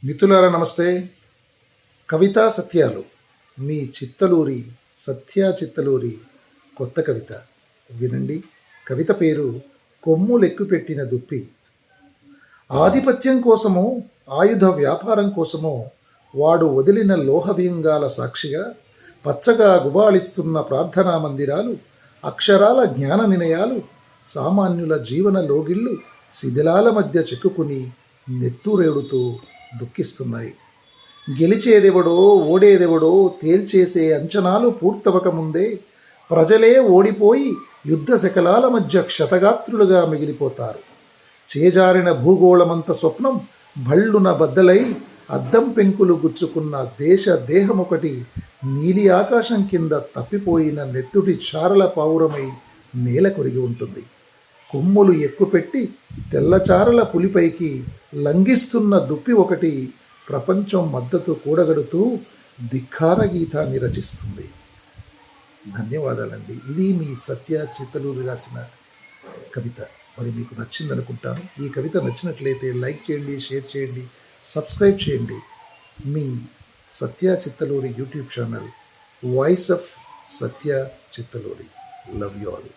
మిత్రులారా నమస్తే. కవితా సత్యాలు మీ చిత్తలూరి చిత్తలూరి కొత్త కవిత వినండి. కవిత పేరు కొమ్ములెక్కుపెట్టిన దుప్పి. ఆధిపత్యం కోసమో ఆయుధ వ్యాపారం కోసమో వాడు వదిలిన లోహవ్యంగాల సాక్షిగా పచ్చగా గుబాళిస్తున్న ప్రార్థనా మందిరాలు, అక్షరాల జ్ఞాన నిలయాలు, సామాన్యుల జీవన లోగిళ్ళు శిథిలాల మధ్య చిక్కుకుని నెత్తురేడుతూ దుఃఖిస్తున్నాయి. గెలిచేదెవడో ఓడేదెవడో తేల్చేసే అంచనాలు పూర్తవకముందే ప్రజలే ఓడిపోయి యుద్ధ శకలాల మధ్య క్షతగాత్రులుగా మిగిలిపోతారు. చేజారిన భూగోళమంత స్వప్నం భళ్ళున బద్దలై అద్దం పెంకులు గుచ్చుకున్న దేహమొకటి నీలి ఆకాశం కింద తప్పిపోయిన నెత్తుటి చారల పావురమై నేల కొరిగి ఉంటుంది. కొమ్ములు ఎక్కుపెట్టి తెల్లచారల పులిపైకి లంఘిస్తున్న దుప్పి ఒకటి ప్రపంచం మద్దతు కూడగడుతూ ధిక్కార గీతాన్ని రచిస్తుంది. ధన్యవాదాలండి. ఇది మీ చిత్తలూరి రాసిన కవిత. మరి మీకు నచ్చిందనుకుంటాను. ఈ కవిత నచ్చినట్లయితే లైక్ చేయండి, షేర్ చేయండి, సబ్స్క్రైబ్ చేయండి. మీ Chittaluri YouTube channel voice of Chittaluri. Love you all.